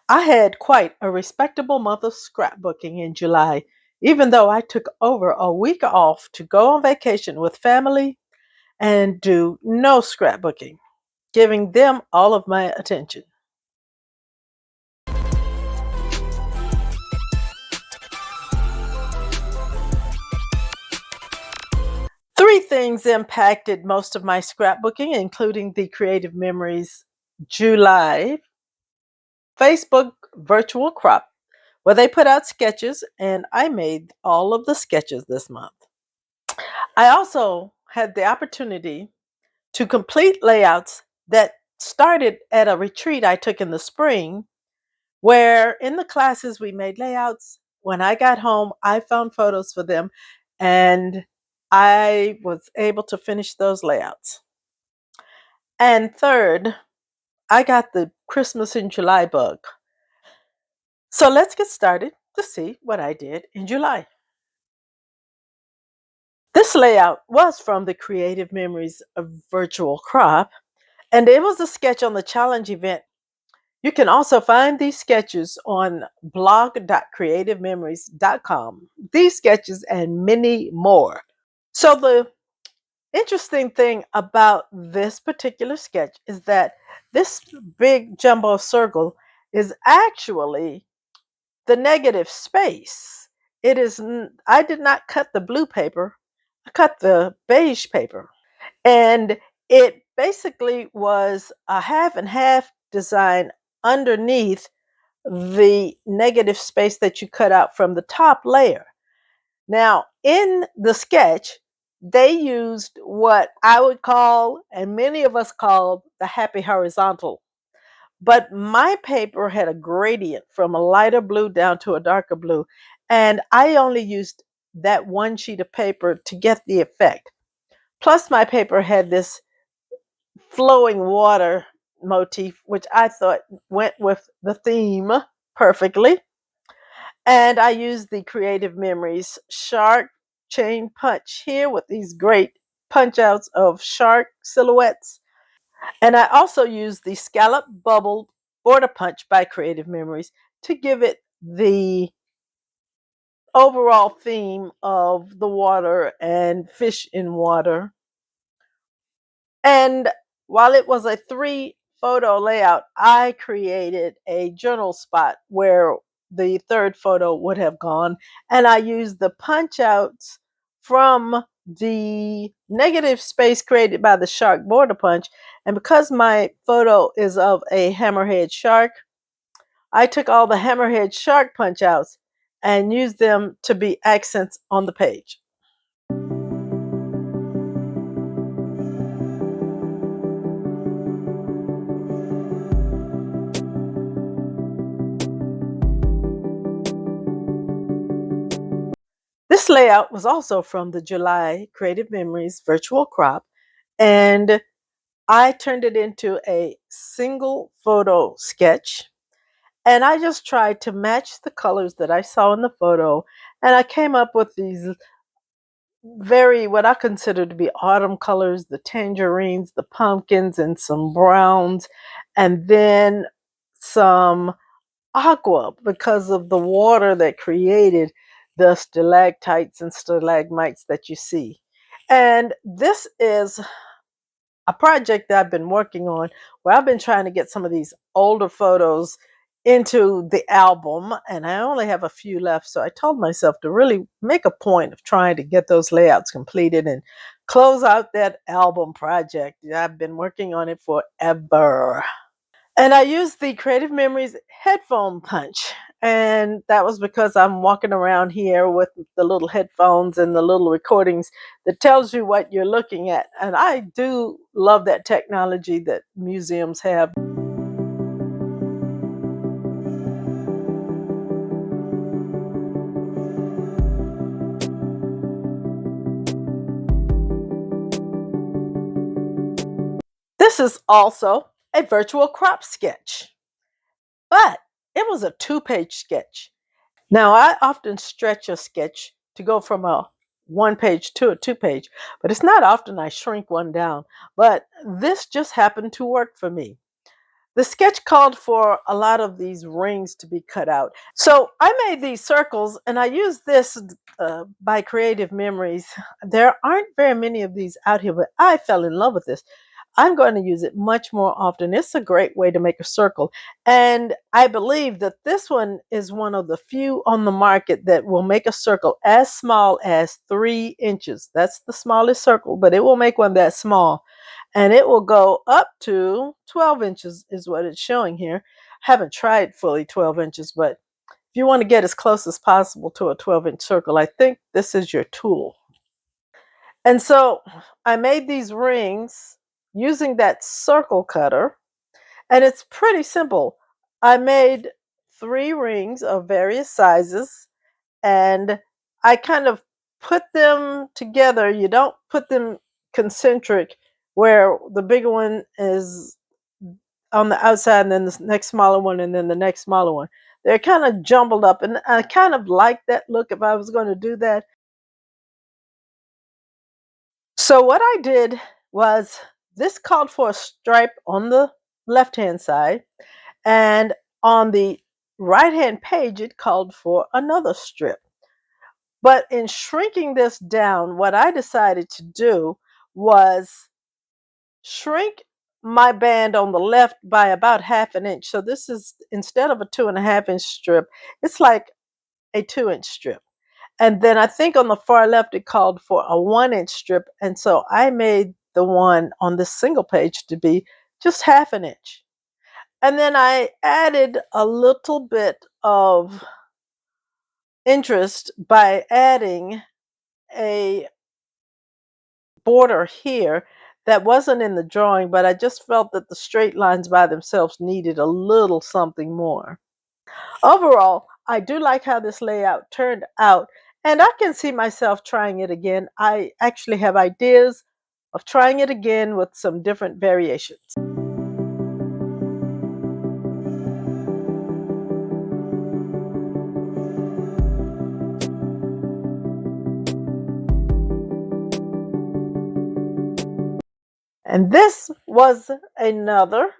I had quite a respectable month of scrapbooking in July, even though I took over a week off to go on vacation with family and do no scrapbooking, giving them all of my attention. Three things impacted most of my scrapbooking, including the Creative Memories July Facebook virtual crop, where they put out sketches, and I made all of the sketches this month. I also had the opportunity to complete layouts that started at a retreat I took in the spring, where in the classes we made layouts. When I got home, I found photos for them and I was able to finish those layouts. And third, I got the Christmas in July bug. So let's get started to see what I did in July. This layout was from the Creative Memories of Virtual Crop, and it was a sketch on the challenge event. You can also find these sketches on blog.creativememories.com. These sketches and many more. So the interesting thing about this particular sketch is that this big jumbo circle is actually the negative space. I did not cut the blue paper, I cut the beige paper. And it basically was a half and half design underneath the negative space that you cut out from the top layer. Now, in the sketch, they used what I would call, and many of us call, the happy horizontal. But my paper had a gradient from a lighter blue down to a darker blue, and I only used that one sheet of paper to get the effect. Plus, my paper had this flowing water motif, which I thought went with the theme perfectly. And I used the Creative Memories shark chain punch here with these great punch outs of shark silhouettes. And I also used the scallop bubble border punch by Creative Memories to give it the overall theme of the water and fish in water. And while it was a 3 photo layout, I created a journal spot where the third photo would have gone. And I used the punch outs from the negative space created by the shark border punch. And because my photo is of a hammerhead shark, I took all the hammerhead shark punch outs and used them to be accents on the page. This layout was also from the July Creative Memories virtual crop, and I turned it into a single photo sketch. And I just tried to match the colors that I saw in the photo, and I came up with these very, what I consider to be autumn colors, the tangerines, the pumpkins, and some browns, and then some aqua because of the water that created the stalactites and stalagmites that you see. And this is a project that I've been working on where I've been trying to get some of these older photos into the album, and I only have a few left. So I told myself to really make a point of trying to get those layouts completed and close out that album project. I've been working on it forever. And I used the Creative Memories headphone punch. And that was because I'm walking around here with the little headphones and the little recordings that tells you what you're looking at. And I do love that technology that museums have. This is also a virtual crop sketch, but it was a 2-page sketch. Now, I often stretch a sketch to go from a 1-page to a 2-page, but it's not often I shrink one down. But this just happened to work for me. The sketch called for a lot of these rings to be cut out. So I made these circles and I used this by Creative Memories. There aren't very many of these out here, but I fell in love with this. I'm going to use it much more often. It's a great way to make a circle. And I believe that this one is one of the few on the market that will make a circle as small as 3 inches. That's the smallest circle, but it will make one that small. And it will go up to 12 inches is what it's showing here. Haven't tried fully 12 inches, but if you want to get as close as possible to a 12-inch circle, I think this is your tool. And so I made these rings using that circle cutter, and it's pretty simple. I made 3 rings of various sizes, and I kind of put them together. You don't put them concentric where the bigger one is on the outside and then the next smaller one and then the next smaller one. They're kind of jumbled up, and I kind of like that look if I was going to do that. So what I did was, this called for a stripe on the left hand side, and on the right hand page it called for another strip. But in shrinking this down, what I decided to do was shrink my band on the left by about 1/2 inch. So this is, instead of a 2.5 inch strip, it's like a 2 inch strip. And then I think on the far left it called for a 1 inch strip. And so I made the one on this single page to be just 1/2 inch. And then I added a little bit of interest by adding a border here that wasn't in the drawing, but I just felt that the straight lines by themselves needed a little something more. Overall, I do like how this layout turned out, and I can see myself trying it again. I actually have ideas of trying it again with some different variations. And this was another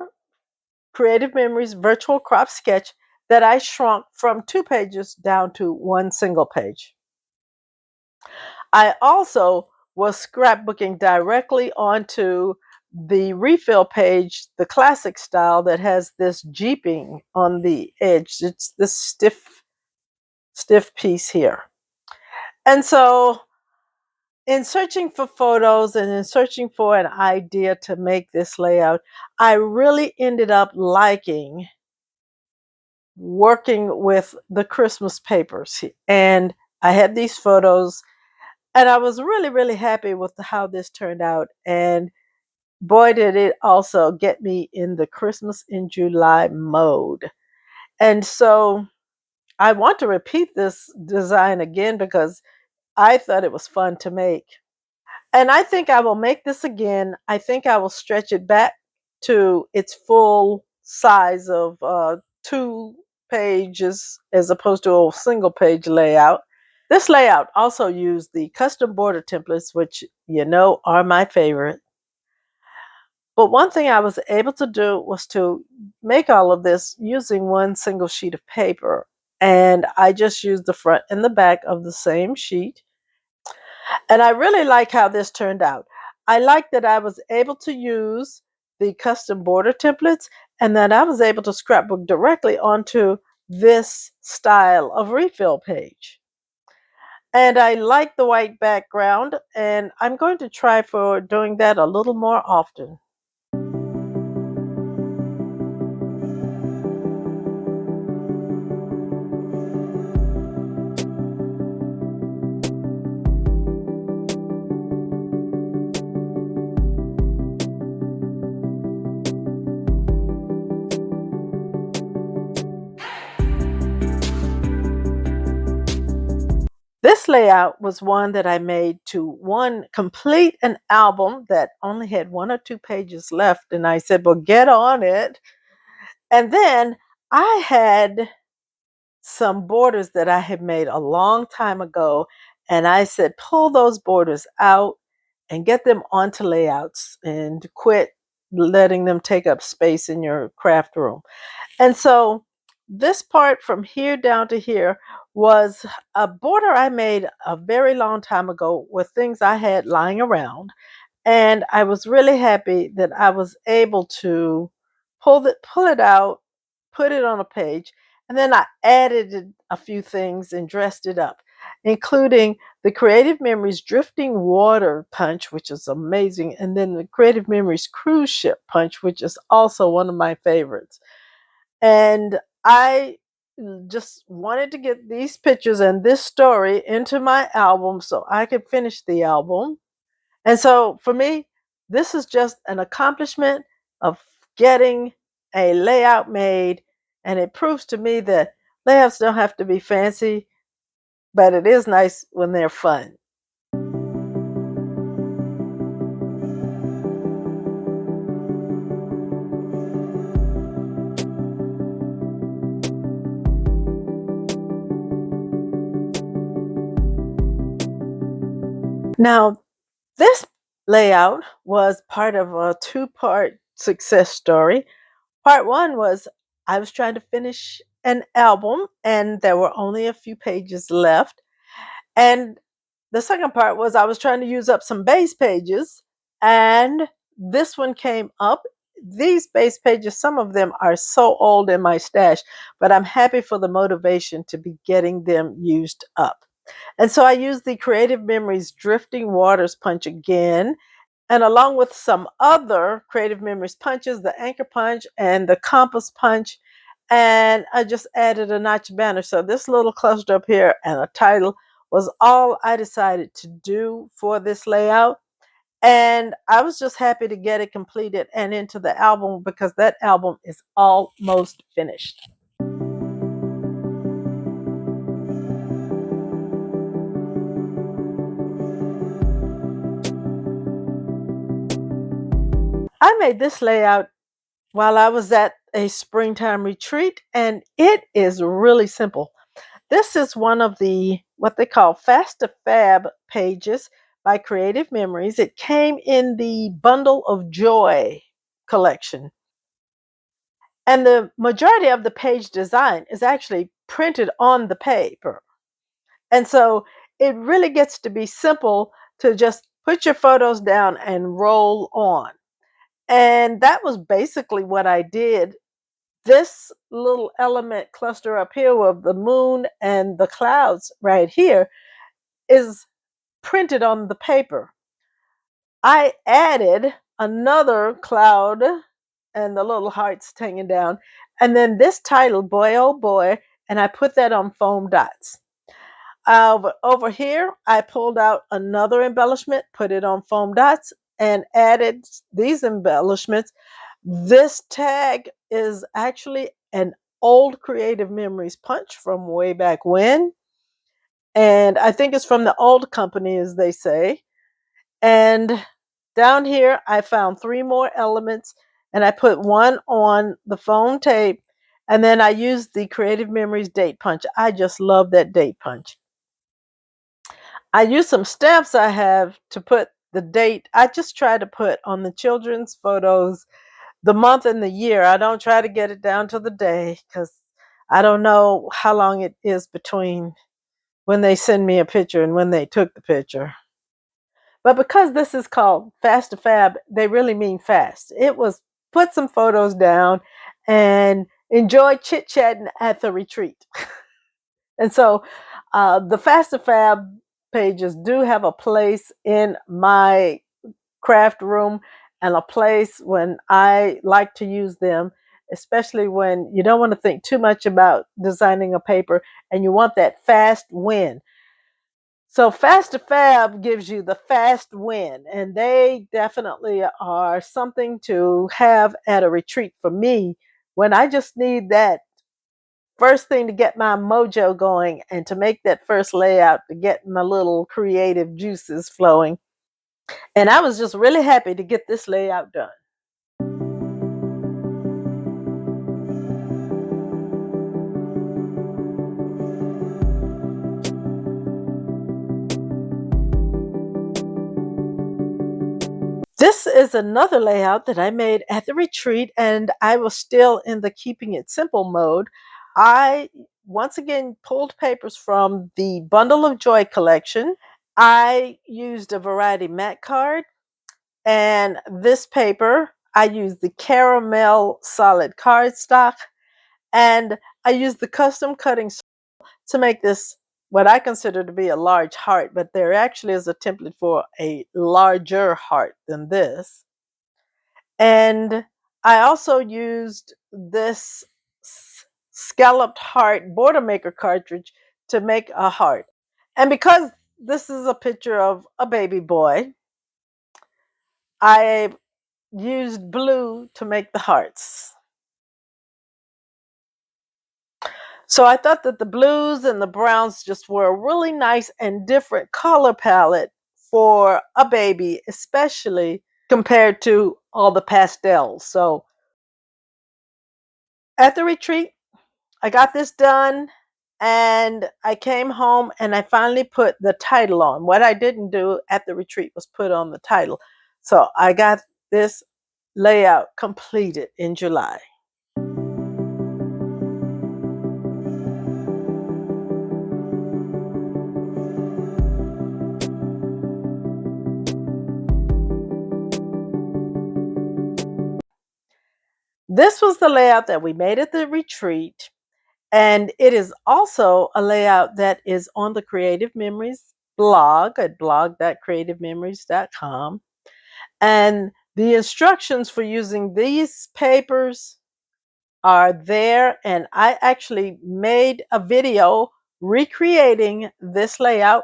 Creative Memories virtual crop sketch that I shrunk from 2 pages down to one single page. I also was scrapbooking directly onto the refill page, the classic style that has this jeeping on the edge. It's this stiff piece here. And so in searching for photos and in searching for an idea to make this layout, I really ended up liking working with the Christmas papers. And I had these photos, and I was really, really happy with how this turned out. And boy, did it also get me in the Christmas in July mode. And so I want to repeat this design again because I thought it was fun to make. And I think I will make this again. I think I will stretch it back to its full size of 2 pages as opposed to a single page layout. This layout also used the custom border templates, which you know are my favorite. But one thing I was able to do was to make all of this using one single sheet of paper. And I just used the front and the back of the same sheet. And I really like how this turned out. I like that I was able to use the custom border templates and that I was able to scrapbook directly onto this style of refill page. And I like the white background, and I'm going to try for doing that a little more often. This layout was one that I made to complete an album that only had 1 or 2 pages left. And I said, well, get on it. And then I had some borders that I had made a long time ago. And I said, pull those borders out and get them onto layouts and quit letting them take up space in your craft room. And so this part from here down to here was a border I made a very long time ago with things I had lying around. And I was really happy that I was able to pull it out, put it on a page, and then I added a few things and dressed it up, including the Creative Memories Drifting Water Punch, which is amazing, and then the Creative Memories Cruise Ship Punch, which is also one of my favorites. And I just wanted to get these pictures and this story into my album so I could finish the album. And so for me, this is just an accomplishment of getting a layout made. And it proves to me that layouts don't have to be fancy, but it is nice when they're fun. Now, this layout was part of a two-part success story. Part one was I was trying to finish an album and there were only a few pages left. And the second part was I was trying to use up some base pages, and this one came up. These base pages, some of them are so old in my stash, but I'm happy for the motivation to be getting them used up. And so I used the Creative Memories Drifting Waters punch again, and along with some other Creative Memories punches, the anchor punch and the compass punch, and I just added a notch banner. So this little cluster up here and a title was all I decided to do for this layout. And I was just happy to get it completed and into the album because that album is almost finished. I made this layout while I was at a springtime retreat, and it is really simple. This is one of the what they call Fast2Fab pages by Creative Memories. It came in the Bundle of Joy collection. And the majority of the page design is actually printed on the paper. And so it really gets to be simple to just put your photos down and roll on. And that was basically what I did. This little element cluster up here of the moon and the clouds right here is printed on the paper. I added another cloud and the little hearts hanging down, and then this title, Boy Oh Boy, and I put that on foam dots. Over here, I pulled out another embellishment, put it on foam dots, and added these embellishments. This tag is actually an old Creative Memories punch from way back when. And I think it's from the old company, as they say. And down here, I found three more elements, and I put one on the foam tape, and then I used the Creative Memories date punch. I just love that date punch. I used some stamps I have to put the date. I just try to put on the children's photos the month and the year. I don't try to get it down to the day because I don't know how long it is between when they send me a picture and when they took the picture. But because this is called Fast2Fab, they really mean fast. It was put some photos down and enjoy chit chatting at the retreat. And so the Fast2Fab pages do have a place in my craft room and a place when I like to use them, especially when you don't want to think too much about designing a paper and you want that fast win. So Fast2Fab gives you the fast win, and they definitely are something to have at a retreat for me when I just need that first thing to get my mojo going and to make that first layout to get my little creative juices flowing. And I was just really happy to get this layout done. This is is another layout that I made at the retreat, and I was still in the keeping it simple mode. I once again pulled papers from the Bundle of Joy collection. I used a variety mat card, and this paper, I used the caramel solid cardstock, and I used the custom cutting to make this what I consider to be a large heart, but there actually is a template for a larger heart than this. And I also used this scalloped heart border maker cartridge to make a heart. And because this is a picture of a baby boy, I used blue to make the hearts. So I thought that the blues and the browns just were a really nice and different color palette for a baby, especially compared to all the pastels. So at the retreat, I got this done and I came home and I finally put the title on. What I didn't do at the retreat was put on the title. So I got this layout completed in July. This was the layout that we made at the retreat, and it is also a layout that is on the Creative Memories blog at blog.creativememories.com. And the instructions for using these papers are there, and I actually made a video recreating this layout.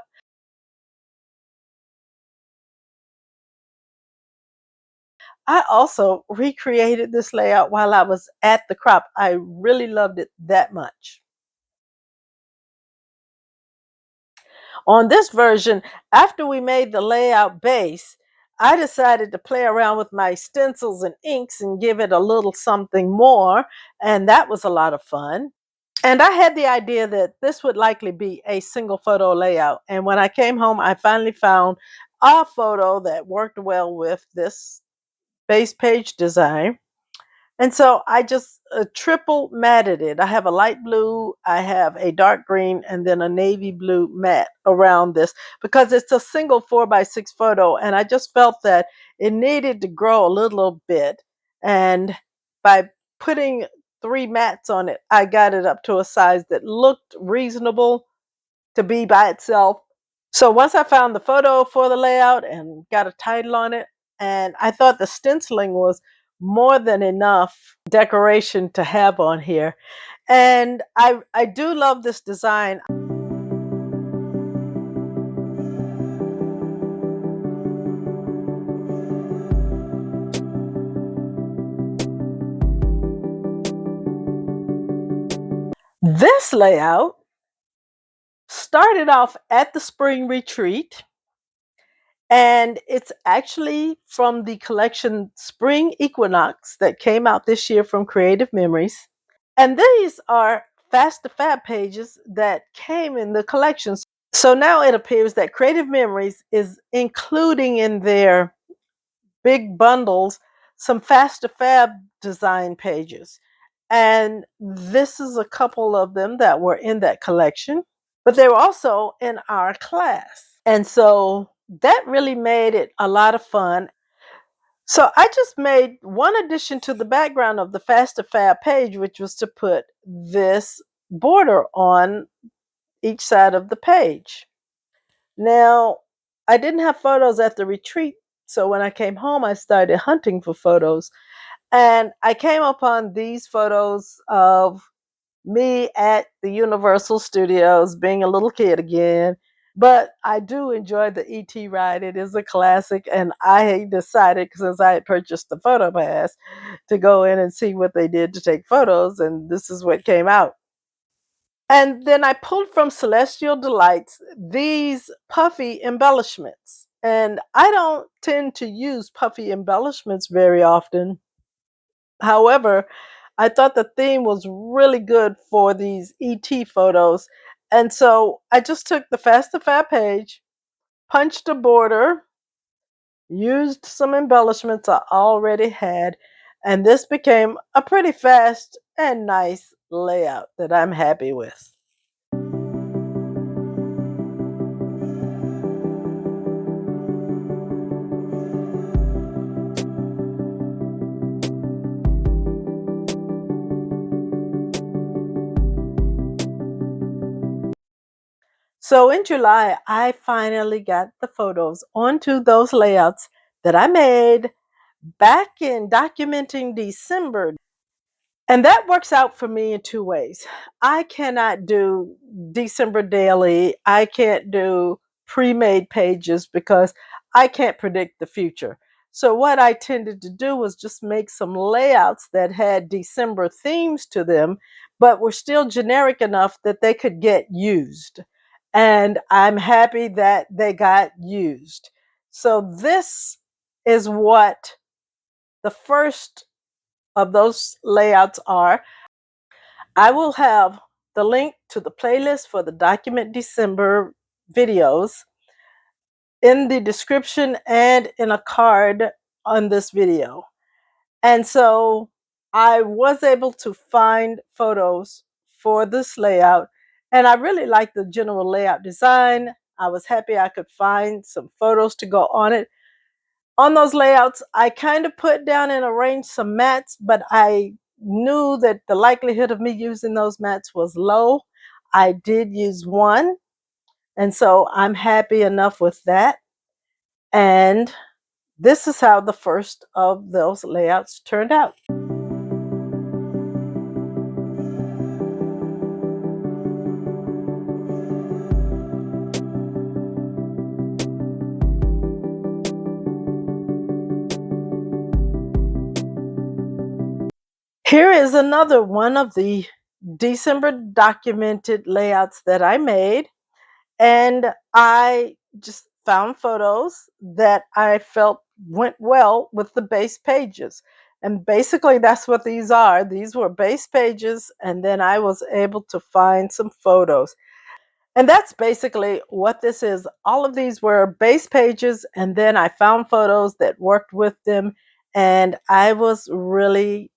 I also recreated this layout while I was at the crop. I really loved it that much. On this version, after we made the layout base, I decided to play around with my stencils and inks and give it a little something more, and that was a lot of fun. And I had the idea that this would likely be a single photo layout. And when I came home, I finally found a photo that worked well with this base page design. And so I just triple matted it. I have a light blue, I have a dark green, and then a navy blue mat around this because it's a single 4x6 photo. And I just felt that it needed to grow a little bit. And by putting 3 mats on it, I got it up to a size that looked reasonable to be by itself. So once I found the photo for the layout and got a title on it, and I thought the stenciling was more than enough decoration to have on here. And I do love this design. This layout started off at the spring retreat, and it's actually from the collection Spring Equinox that came out this year from Creative Memories. And these are Fast2Fab pages that came in the collections. So now it appears that Creative Memories is including in their big bundles some Fast2Fab design pages. And this is a couple of them that were in that collection, but they were also in our class. And so that really made it a lot of fun. So I just made one addition to the background of the Fast2Fab page, which was to put this border on each side of the page. Now, I didn't have photos at the retreat, so when I came home, I started hunting for photos. And I came upon these photos of me at the Universal Studios being a little kid again. But I do enjoy the ET ride. It is a classic, and I decided, since I had purchased the photo pass, to go in and see what they did to take photos, and this is what came out. And then I pulled from Celestial Delights these puffy embellishments. And I don't tend to use puffy embellishments very often. However, I thought the theme was really good for these ET photos. And so I just took the Fast2Fab page, punched a border, used some embellishments I already had, and this became a pretty fast and nice layout that I'm happy with. So in July, I finally got the photos onto those layouts that I made back in documenting December. And that works out for me in two ways. I cannot do December daily. I can't do pre-made pages because I can't predict the future. So what I tended to do was just make some layouts that had December themes to them, but were still generic enough that they could get used. And I'm happy that they got used. So this is what the first of those layouts are. I will have the link to the playlist for the Document December videos in the description and in a card on this video. And so I was able to find photos for this layout, and I really like the general layout design. I was happy I could find some photos to go on it. On those layouts, I kind of put down and arranged some mats, but I knew that the likelihood of me using those mats was low. I did use one, and so I'm happy enough with that. And this is how the first of those layouts turned out. Here is another one of the December documented layouts that I made. And I just found photos that I felt went well with the base pages. And basically, that's what these are. These were base pages, and then I was able to find some photos. And that's basically what this is. All of these were base pages, and then I found photos that worked with them. And I was really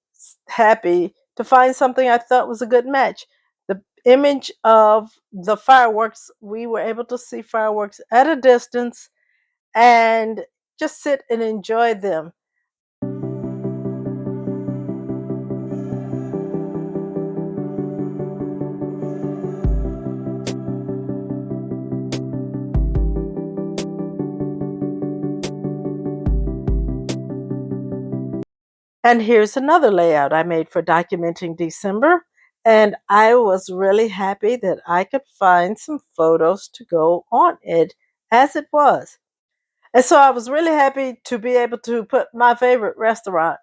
happy to find something I thought was a good match. The image of the fireworks, we were able to see fireworks at a distance and just sit and enjoy them. And here's another layout I made for documenting December. And I was really happy that I could find some photos to go on it as it was. And so I was really happy to be able to put my favorite restaurant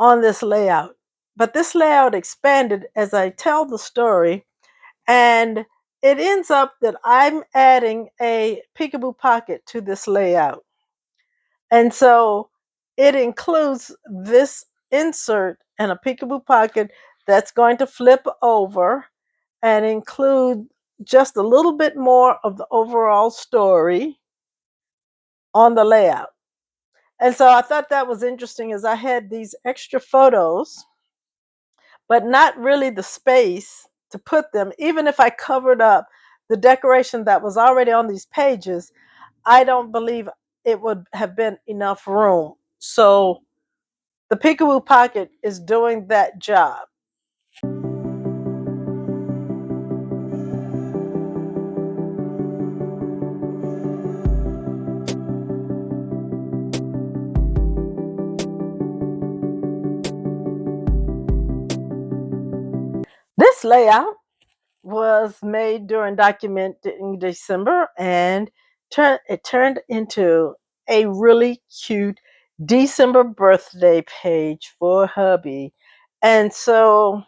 on this layout. But this layout expanded as I tell the story, and it ends up that I'm adding a peekaboo pocket to this layout. And so it includes this insert and a peekaboo pocket that's going to flip over and include just a little bit more of the overall story on the layout. And so I thought that was interesting as I had these extra photos, but not really the space to put them. Even if I covered up the decoration that was already on these pages, I don't believe it would have been enough room. So the Peekaboo Pocket is doing that job. This layout was made during documenting December, and it turned into a really cute December birthday page for hubby. And so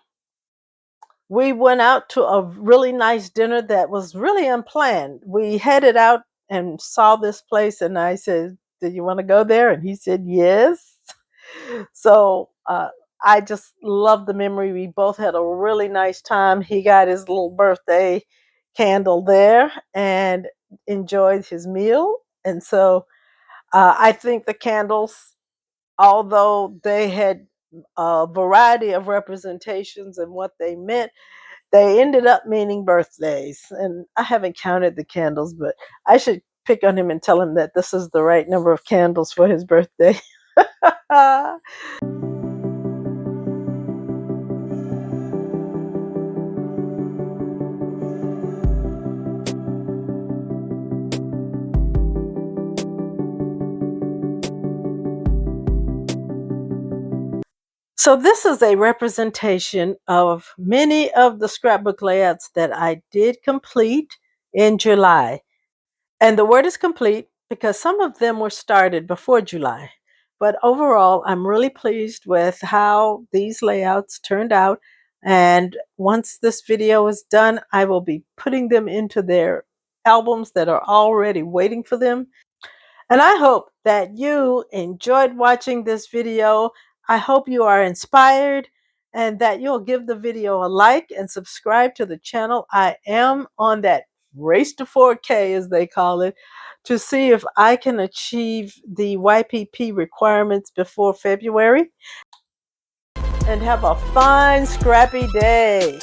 we went out to a really nice dinner that was really unplanned. We headed out and saw this place, and I said, "Do you want to go there?" And he said, "Yes." So I just love the memory. We both had a really nice time. He got his little birthday candle there and enjoyed his meal. And so I think the candles, although they had a variety of representations and what they meant, they ended up meaning birthdays. And I haven't counted the candles, but I should pick on him and tell him that this is the right number of candles for his birthday. So this is a representation of many of the scrapbook layouts that I did complete in July. And the word is complete because some of them were started before July. But overall, I'm really pleased with how these layouts turned out. And once this video is done, I will be putting them into their albums that are already waiting for them. And I hope that you enjoyed watching this video. I hope you are inspired and that you'll give the video a like and subscribe to the channel. I am on that race to 4K, as they call it, to see if I can achieve the YPP requirements before February. And have a fine, scrappy day.